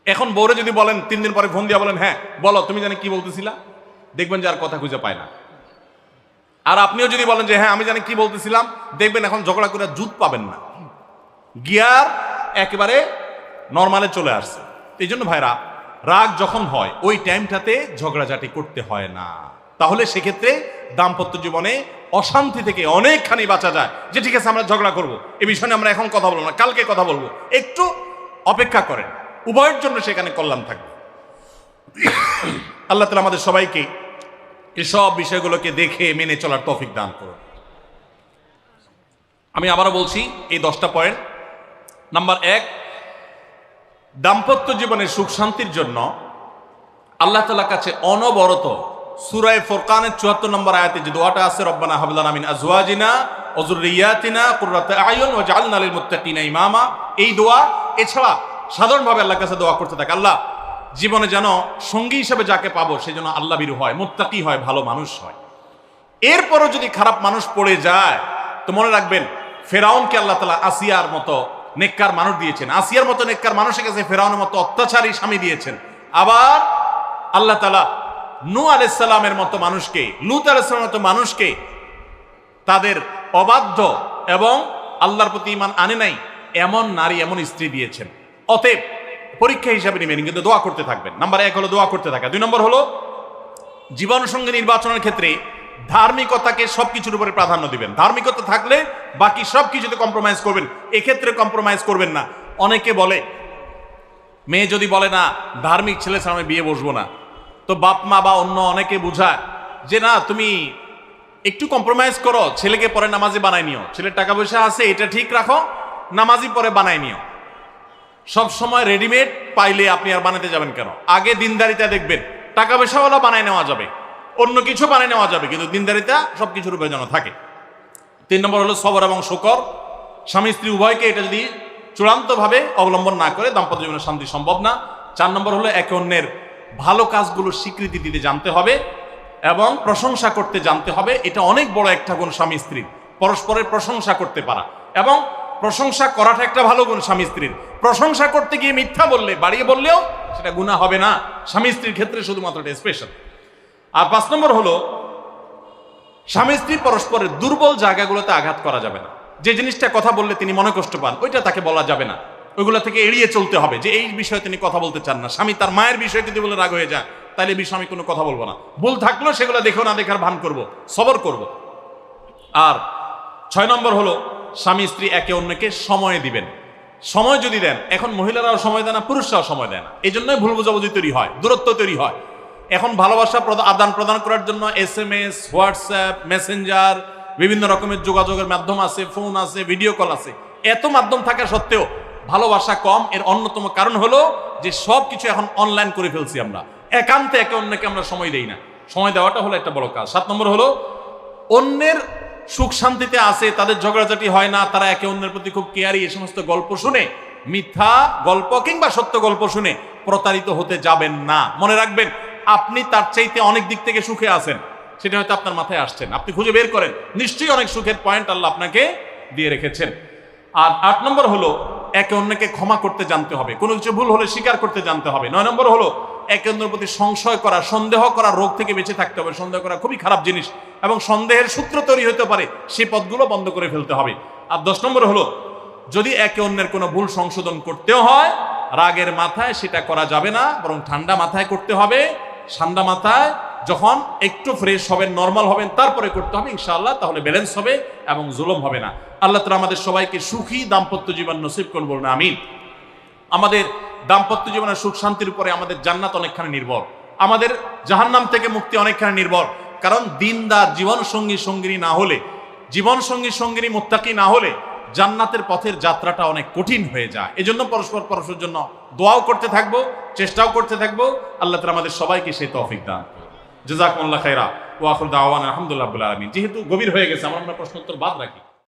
এখন বউরে যদি বলেন 3 দিন পরে ফোন দিয়া বলেন হ্যাঁ বলো তুমি জানি কি বলতেছিলা, দেখবেন যে আর কথা খুঁজে পায় না। আর আপনিও যদি বলেন যে হ্যাঁ আমি জানি কি বলতেছিলাম, দেখবেন এখন ঝগড়া করে জুত পাবেন না, গিয়ার একেবারে নরমালে চলে আসছে। এই জন্য ভাইরা, রাগ যখন হয় ওই টাইমটাতে ঝগড়াঝাটি করতে হয় না। তাহলে সেক্ষেত্রে দাম্পত্য জীবনে অশান্তি থেকে অনেকখানি বাঁচা যায়। যে ঠিক আছে আমরা ঝগড়া করব, এই বিষয়ে আমরা এখন কথা বলবো না, কালকে কথা বলবো, একটু অপেক্ষা করেন, উভয়ের জন্য সেখানে কল্যাণ থাকবে। আল্লাহ তাআলা আমাদের সবাইকে এসব বিষয়গুলোকে দেখে মেনে চলার তৌফিক দান করুন। আমি আবারও বলছি এই 10টা পয়েন্ট। নাম্বার 1, দাম্পত্য জীবনের সুখ শান্তির জন্য আল্লাহ তাআলার কাছে অনবরত সূরা ফুরকানের 74 নম্বর আয়াতে যে দোয়াটা আছে, রব্বানা হাব লানা মিন আজওয়াজিনা ওয়া যুররিয়াতিনা কুররাতা আয়ুন ওয়াজআলনা লিল মুত্তাকিনা ইমামা, এই দোয়া এছাড়া সাধারণভাবে আল্লাহর কাছে দোয়া করতে থাকে, আল্লাহ জীবনে যেন সঙ্গী হিসেবে যাকে পাবো সে যেন আল্লাহ ভীরু হয়, মুত্তাকি হয়, ভালো মানুষ হয়। এরপরও যদি খারাপ মানুষ পড়ে যায় তো মনে রাখবেন ফেরাউনকে আল্লাহ তাআলা আসিয়ার মতো নেককার মানুষ দিয়েছেন, আসিয়ার মতো নেককার মানুষের কাছে ফেরাউনের মতো অত্যাচারী স্বামী দিয়েছেন। আবার আল্লাহ তাআলা নূহ আলাইহিস সালামের মতো মানুষকে, লূত আলাইহিস সালামের মতো মানুষকে তাদের অবাধ্য এবং আল্লাহর প্রতি ঈমান আনে নাই এমন নারী, এমন স্ত্রী দিয়েছেন। অতএব পরীক্ষা হিসাবে নেবেন, কিন্তু দোয়া করতে থাকবেন। নাম্বার 1 হলো দোয়া করতে থাকা। 2 নম্বর হলো জীবনসঙ্গী নির্বাচনের ক্ষেত্রে ধার্মিকতাকে সবকিছুর উপরে প্রাধান্য দিবেন। ধার্মিকতা থাকলে বাকি সবকিছুতে কম্প্রোমাইজ করবেন, এক্ষেত্রে কম্প্রোমাইজ করবেন না। অনেকে বলে, মেয়ে যদি বলে না ধার্মিক ছেলে ছাড়া আমি বিয়ে বসবো না, তো বাপ মা বা অন্য অনেকে বুঝায় যে না তুমি একটু কম্প্রোমাইজ করো, ছেলেকে পরে নামাজি বানাই নিও, ছেলের টাকা পয়সা আছে এটা ঠিক রাখো, নামাজি পরে বানাই নিও। সব সময় রেডিমেড পাইলে আপনি আর বানাতে যাবেন কেন? আগে দিনদারিতা দেখবেন, টাকা পয়সাওয়ালা বানাই নেওয়া যাবে, অন্য কিছু বানাই নেওয়া যাবে, কিন্তু দিনদারিতা সবকিছুর উপরে যেন থাকে। 3 নম্বর হলো সবর এবং শুকর। স্বামী স্ত্রী উভয়কে এটা যদি চূড়ান্তভাবে অবলম্বন না করে দাম্পত্য জীবনে শান্তি সম্ভব না। 4 নম্বর হলো একে অন্যের ভালো কাজগুলোর স্বীকৃতি দিতে জানতে হবে এবং প্রশংসা করতে জানতে হবে। এটা অনেক বড় একটা গুণ স্বামী স্ত্রীর, পরস্পরের প্রশংসা করতে পারা। এবং প্রশংসা করাটা একটা ভালো গুণ স্বামী স্ত্রীর। প্রশংসা করতে গিয়ে মিথ্যা বললে, বাড়িয়ে বললেও সেটা গুনাহ হবে না, স্বামী স্ত্রীর ক্ষেত্রে শুধুমাত্র এটা স্পেশাল। আর 5 নম্বর হলো স্বামী স্ত্রী পরস্পরের দুর্বল জায়গাগুলোতে আঘাত করা যাবে না। যে জিনিসটা কথা বললে তিনি মনে কষ্ট পান ওইটা তাকে বলা যাবে না, ওইগুলো থেকে এড়িয়ে চলতে হবে। যে এই বিষয়ে তিনি কথা বলতে চান না, স্বামী তার মায়ের বিষয়ে যদি বলে রাগ হয়ে যায় তাহলে এই বিষয়ে আমি কোনো কথা বলবো না, ভুল থাকলেও সেগুলো দেখেও না দেখার ভান করব, সবর করব। আর 6 নম্বর হলো স্বামী স্ত্রী একে অন্যকে সময় দিবেন। সময় যদি দেন, এখন মহিলারাও সময় দেয় না, পুরুষরাও সময় দেয় না, এই জন্যই ভুল বোঝাবুঝি তৈরি হয়, দূরত্ব তৈরি হয়। এখন ভালোবাসা আদান প্রদান করার জন্য SMS, হোয়াটসঅ্যাপ, মেসেঞ্জার, বিভিন্ন রকমের যোগাযোগের মাধ্যম আছে, ফোন আছে, ভিডিও কল আছে। এত মাধ্যম থাকা সত্ত্বেও ভালোবাসা কম। এর অন্যতম কারণ হলো যে সব কিছু এখন অনলাইন করে ফেলছি আমরা, একান্তে একে অন্যকে আমরা সময় দেই না। সময় দেওয়াটা হলো একটা বড় কাজ। 7 নম্বর হলো অন্যের সুখ শান্তিতে আছে, তাদের ঝগড়াঝাটি হয় না, তারা একে অন্যের প্রতি খুব কেয়ারি। এই সমস্ত গল্প শুনে, মিথ্যা গল্প কিংবা সত্য গল্প শুনে প্রতারিত হতে যাবেন না। মনে রাখবেন আপনি তার চাইতে অনেক দিক থেকে সুখে আছেন, সেটা হয়তো আপনার মাথায় আসছেন, আপনি খুঁজে বের করেন, নিশ্চয়ই অনেক সুখের পয়েন্ট আল্লাহ আপনাকে দিয়ে রেখেছেন। আর 8 নম্বর হলো একে অন্যকে ক্ষমা করতে জানতে হবে, কোনো কিছু ভুল হলে স্বীকার করতে জানতে হবে। 9 নম্বর হলো একে অন্যের প্রতি সংশয় করা, সন্দেহ করা, রোগ থেকে বেঁচে থাকতে হবে। সন্দেহ করা খুবই খারাপ জিনিস এবং সন্দেহের সূত্র তৈরি হতে পারে, সেই পথগুলো বন্ধ করে ফেলতে হবে। আর 10 নম্বর হলো যদি একে অন্যের কোনো ভুল সংশোধন করতেও হয়, রাগের মাথায় সেটা করা যাবে না, বরং ঠান্ডা মাথায় করতে হবে। ঠান্ডা মাথায় যখন একটু ফ্রেশ হবেন, নর্মাল হবেন, তারপরে করতে হবে ইনশাআল্লাহ, তাহলে ব্যালেন্স হবে এবং জুলুম হবে না। আল্লাহ তাআলা আমাদের সবাইকে সুখী দাম্পত্য জীবন নসিব করুন, বলুন আমিন। আমাদের দাম্পত্য জীবনের সুখ শান্তির উপরে আমাদের জান্নাত অনেকখানি নির্ভর, আমাদের জাহান্নাম থেকে মুক্তি অনেকখানি নির্ভর। কারণ দিনদার জীবন সঙ্গী সঙ্গিনী না হলে, জীবন সঙ্গী সঙ্গিনী মুত্তাকি না হলে জান্নাতের পথের যাত্রাটা অনেক কঠিন হয়ে যায়। এজন্য পরস্পরের জন্য দোয়াও করতে থাকবো, চেষ্টাও করতে থাকবো। আল্লাহ তাআলা আমাদের সবাইকে সেই তৌফিক দান করুন। জাযাকুমুল্লাহু খাইরা ওয়া আখিরু দাওয়ানা আলহামদুলিল্লাহি রাব্বিল আলামিন। যেহেতু গভীর হয়ে গেছে, আমরা প্রশ্নোত্তর বাদ রাখি।